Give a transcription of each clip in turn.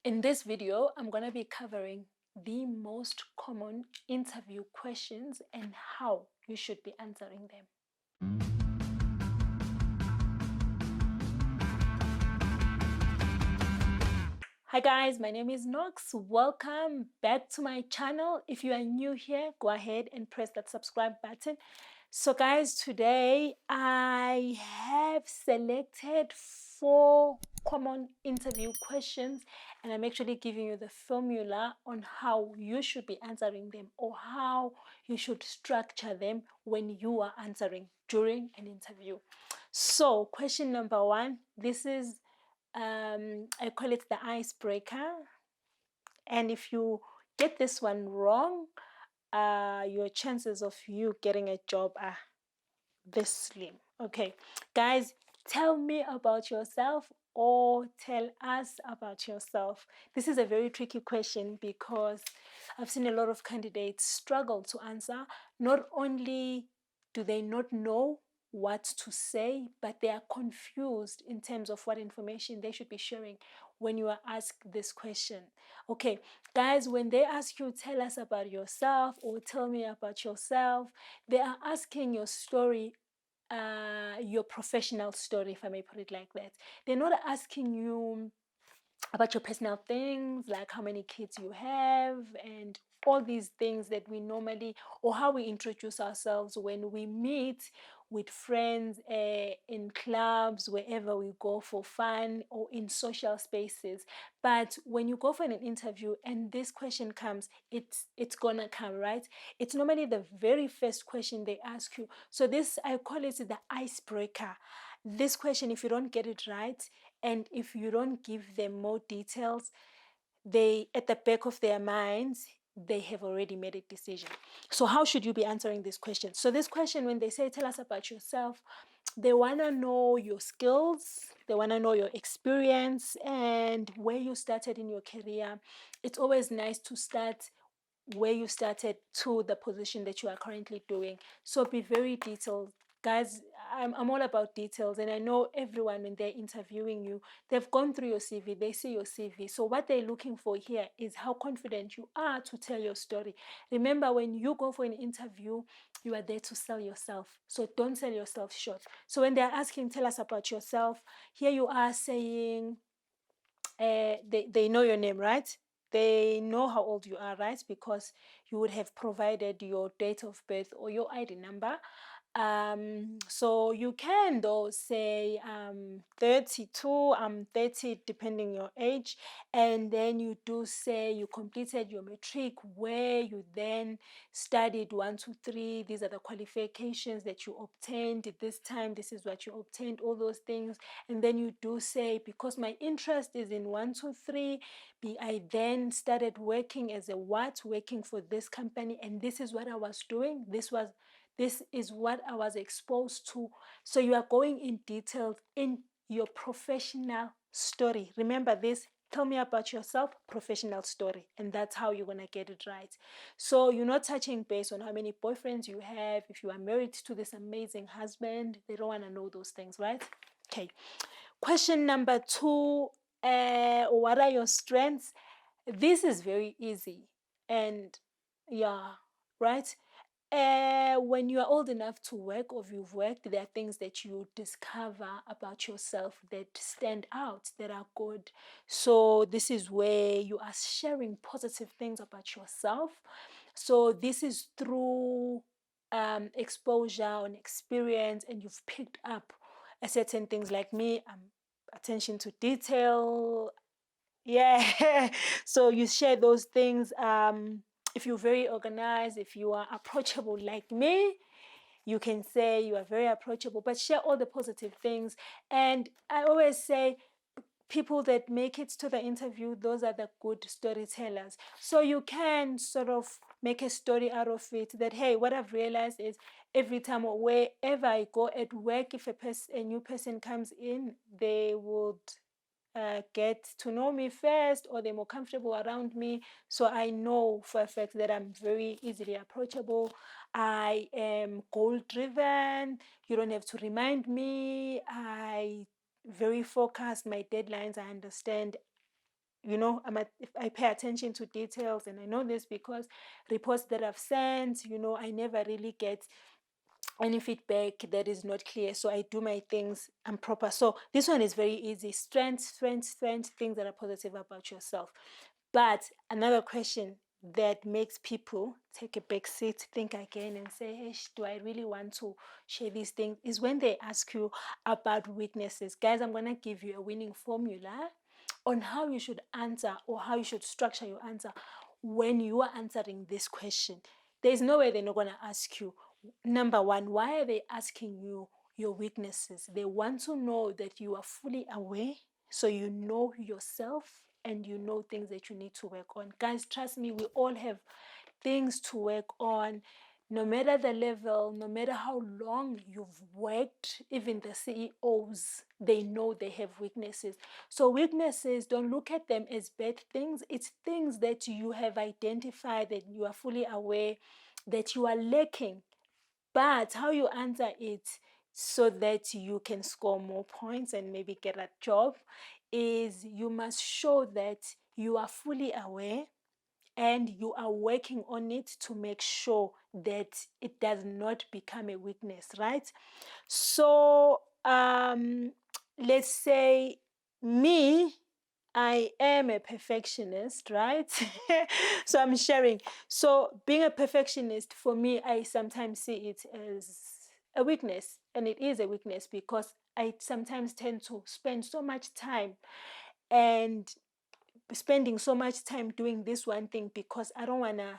In this video, I'm going to be covering the most common interview questions and how you should be answering them. Hi guys, my name is Nox. Welcome back to my channel. If you are new here, go ahead and press that subscribe button. So guys, today I have selected 4 common interview questions, and I'm actually giving you the formula on how you should be answering them, or how you should structure them when you are answering during an interview. So question number 1, this is I call it the icebreaker. And if you get this one wrong, your chances of you getting a job are this slim. Okay, guys, tell me about yourself, or tell us about yourself. This is a very tricky question because I've seen a lot of candidates struggle to answer. Not only do they not know what to say, but they are confused in terms of what information they should be sharing when you are asked this question. Okay, guys, when they ask you, tell us about yourself or tell me about yourself, they are asking your story, your professional story, if I may put it like that. They're not asking you about your personal things, like how many kids you have and all these things that we normally, or how we introduce ourselves when we meet with friends, in clubs, wherever we go for fun, or in social spaces. But when you go for an interview and this question comes, it's gonna come, right? It's normally the very first question they ask you. So this, I call it the icebreaker. This question, if you don't get it right, and if you don't give them more details, they, at the back of their minds, they have already made a decision. So how should you be answering this question? So this question, when they say, tell us about yourself, they want to know your skills, they want to know your experience and where you started in your career. It's always nice to start where you started to the position that you are currently doing. So be very detailed. Guys, I'm all about details, and I know everyone, when they're interviewing you, they've gone through your CV, they see your CV. So what they're looking for here is how confident you are to tell your story. Remember, when you go for an interview, you are there to sell yourself. So don't sell yourself short. So when they're asking, tell us about yourself, here you are saying, they know your name, right? They know how old you are, right? Because you would have provided your date of birth or your ID number. So you can though say 32, 30, depending your age, and then you do say you completed your matric, where you then studied 1, 2, 3. These are the qualifications that you obtained at this time. This is what you obtained, all those things. And then you do say, because my interest is in 1, 2, 3, I then started working as a what, working for this company, and this is what I was doing. This is what I was exposed to. So you are going in detail in your professional story. Remember this, tell me about yourself, professional story. And that's how you're going to get it right. So you're not touching base on how many boyfriends you have, if you are married to this amazing husband. They don't want to know those things, right? Okay. Question number 2, what are your strengths? This is very easy. And yeah, right? When you are old enough to work, or you've worked, there are things that you discover about yourself that stand out, that are good. So this is where you are sharing positive things about yourself. So this is through exposure and experience, and you've picked up a certain things. Like me, attention to detail. Yeah. So you share those things. If you're very organized, if you are approachable like me, you can say you are very approachable, but share all the positive things. And I always say, people that make it to the interview, those are the good storytellers. So you can sort of make a story out of it, that, hey, what I've realized is, every time or wherever I go at work, if a new person comes in, they would get to know me first, or they're more comfortable around me. So I know for a fact that I'm very easily approachable. I am goal driven. You don't have to remind me. I very focused. My deadlines, I understand if I pay attention to details, and I know this because reports that I've sent, I never really get any feedback that is not clear. So I do my things, I'm proper. So this one is very easy. Strength, things that are positive about yourself. But another question that makes people take a back seat, think again, and say, hey, do I really want to share these things, is when they ask you about weaknesses. Guys, I'm going to give you a winning formula on how you should answer, or how you should structure your answer when you are answering this question. There's no way they're not going to ask you. Number one, why are they asking you your weaknesses? They want to know that you are fully aware, so you know yourself and you know things that you need to work on. Guys, trust me, we all have things to work on. No matter the level, no matter how long you've worked, even the CEOs, they know they have weaknesses. So weaknesses, don't look at them as bad things. It's things that you have identified, that you are fully aware that you are lacking. But how you answer it so that you can score more points and maybe get a job is you must show that you are fully aware and you are working on it to make sure that it does not become a weakness, right? So let's say me, I am a perfectionist, right? So I'm sharing. So being a perfectionist, for me, I sometimes see it as a weakness. And it is a weakness because I sometimes tend to spend so much time and spending so much time doing this one thing because I don't want to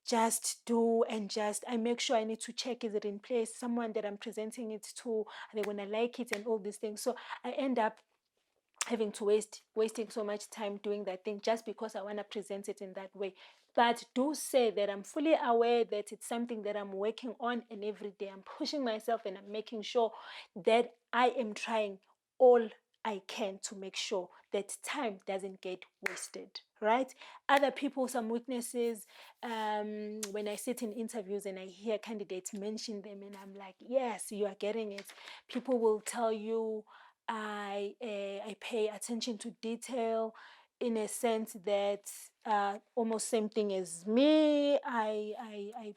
just do and just I make sure I need to check, is it in place, someone that I'm presenting it to, are they going to like it, and all these things. So I end up having to wasting so much time doing that thing just because I want to present it in that way. But do say that I'm fully aware that it's something that I'm working on, and every day I'm pushing myself and I'm making sure that I am trying all I can to make sure that time doesn't get wasted, right? Other people, some weaknesses, when I sit in interviews and I hear candidates mention them, and I'm like, yes, you are getting it. People will tell you, I pay attention to detail, in a sense that almost same thing as me. I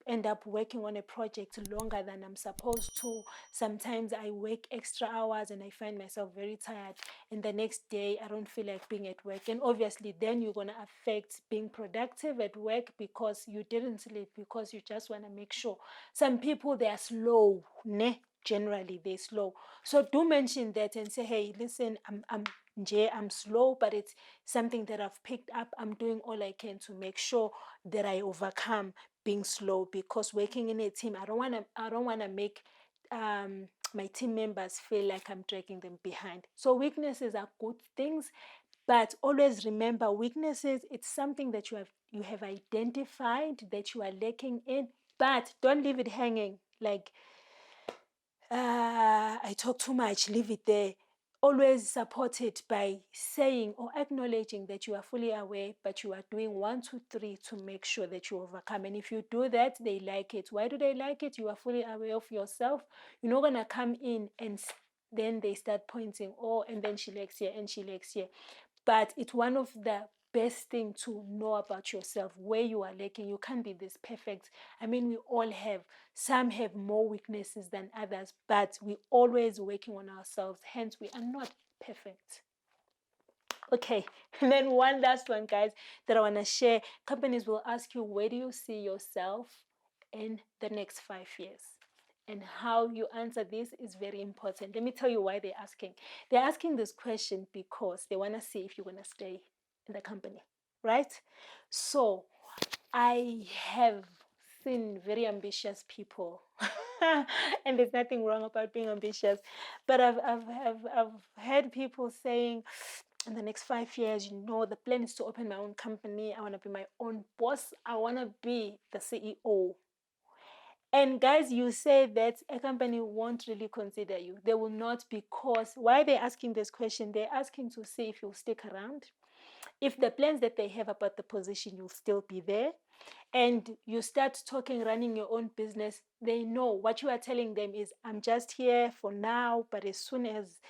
end up working on a project longer than I'm supposed to. Sometimes I work extra hours and I find myself very tired. And the next day, I don't feel like being at work. And obviously, then you're going to affect being productive at work because you didn't sleep, because you just want to make sure. Some people, they are slow, ne? Generally, they're slow. So do mention that and say, hey, listen, I'm slow, but it's something that I've picked up. I'm doing all I can to make sure that I overcome being slow, because working in a team, I don't want to make my team members feel like I'm dragging them behind. So weaknesses are good things, but always remember, weaknesses, it's something that you have identified that you are lacking in, but don't leave it hanging like I talk too much, leave it there. Always support it by saying or acknowledging that you are fully aware, but you are doing 1, 2, 3 to make sure that you overcome. And if you do that, they like it. Why do they like it? You are fully aware of yourself. You're not going to come in and then they start pointing, oh, and then she lacks here and she lacks here. But it's one of the best thing to know about yourself, where you are lacking. You can't be this perfect. I mean, we all have, some have more weaknesses than others, but we always working on ourselves, hence we are not perfect. Okay, and then one last one, guys, that I want to share. Companies will ask you, where do you see yourself in the next 5 years? And how you answer this is very important. Let me tell you why they're asking. They're asking this question because they want to see if you're going to stay in the company, right? So I have seen very ambitious people, and there's nothing wrong about being ambitious, but I've heard people saying, in the next 5 years, the plan is to open my own company. I want to be my own boss. I want to be the CEO. And guys, you say that a company won't really consider you. They will not, because why are they asking this question? They're asking to see if you'll stick around, if the plans that they have about the position, you'll still be there. And you start talking, running your own business, they know what you are telling them is, I'm just here for now, but as soon as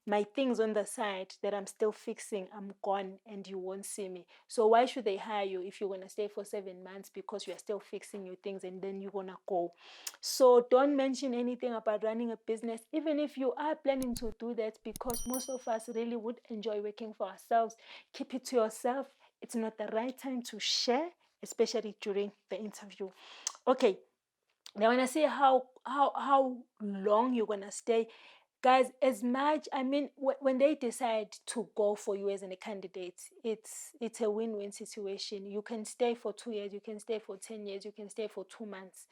my things on the side that I'm still fixing, I'm gone and you won't see me. So why should they hire you if you're going to stay for 7 months because you're still fixing your things and then you're going to go? So don't mention anything about running a business, even if you are planning to do that, because most of us really would enjoy working for ourselves. Keep it to yourself. It's not the right time to share, especially during the interview. Okay, now when I say how long you're gonna stay, guys, as much, I mean, when they decide to go for you as a candidate, it's a win-win situation. You can stay for 2 years, you can stay for 10 years, you can stay for 2 months,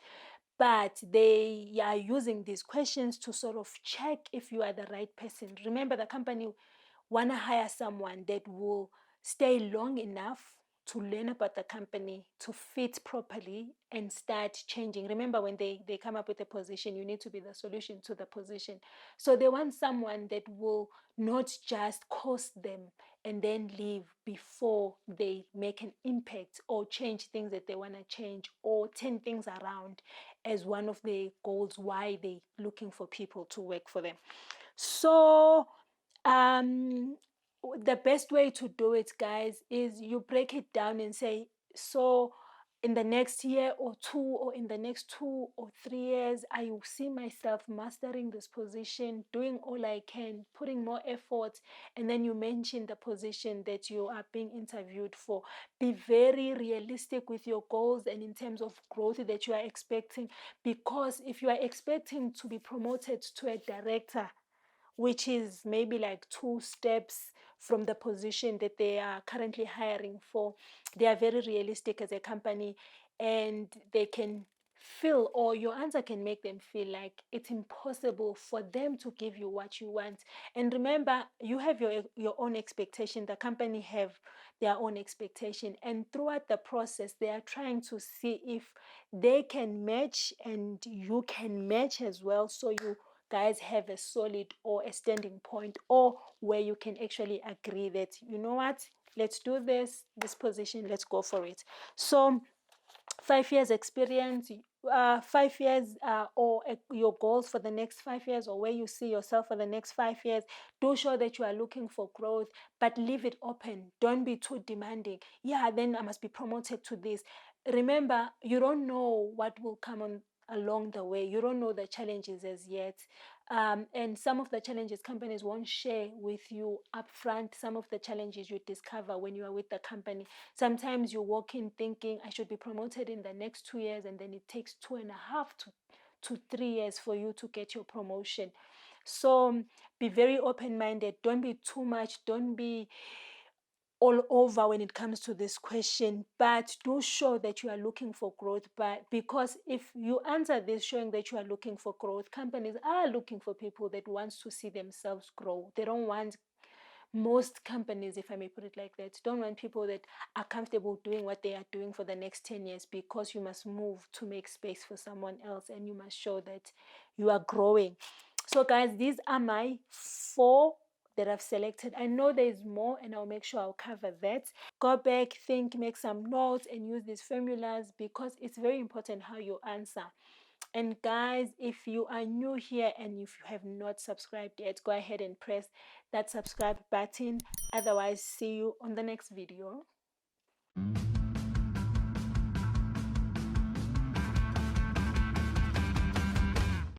but they are using these questions to sort of check if you are the right person. Remember, the company want to hire someone that will stay long enough to learn about the company, to fit properly and start changing. Remember, when they come up with a position, you need to be the solution to the position. So they want someone that will not just cost them and then leave before they make an impact or change things that they want to change or turn things around as one of the goals why they looking for people to work for them. So um the best way to do it, guys, is you break it down and say, so in the next year or two, or in the next 2 or 3 years, I will see myself mastering this position, doing all I can, putting more effort. And then you mention the position that you are being interviewed for. Be very realistic with your goals and in terms of growth that you are expecting, because if you are expecting to be promoted to a director, which is maybe like 2 steps from the position that they are currently hiring for, they are very realistic as a company, and they can feel, or your answer can make them feel like it's impossible for them to give you what you want. And remember, you have your own expectation, the company have their own expectation, and throughout the process they are trying to see if they can match and you can match as well, so you guys have a solid or a standing point, or where you can actually agree that, you know what, let's do this position, let's go for it. So 5 years experience, 5 years, or your goals for the next 5 years, or where you see yourself for the next 5 years. Do show that you are looking for growth, but leave it open. Don't be too demanding. Yeah, then I must be promoted to this. Remember, you don't know what will come on along the way. You don't know the challenges as yet. And some of the challenges companies won't share with you upfront. Some of the challenges you discover when you are with the company. Sometimes you walk in thinking I should be promoted in the next 2 years, and then it takes 2.5 to 3 years for you to get your promotion. So be very open-minded. Don't be too much. Don't be all over when it comes to this question, but do show that you are looking for growth. But because if you answer this showing that you are looking for growth, companies are looking for people that wants to see themselves grow. They don't want, most companies, if I may put it like that, don't want people that are comfortable doing what they are doing for the next 10 years, because you must move to make space for someone else and you must show that you are growing. So guys, these are my 4 that I've selected. I know there's more and I'll make sure I'll cover that. Go back, think, make some notes and use these formulas, because it's very important how you answer. And guys, if you are new here and if you have not subscribed yet, go ahead and press that subscribe button. Otherwise, see you on the next video.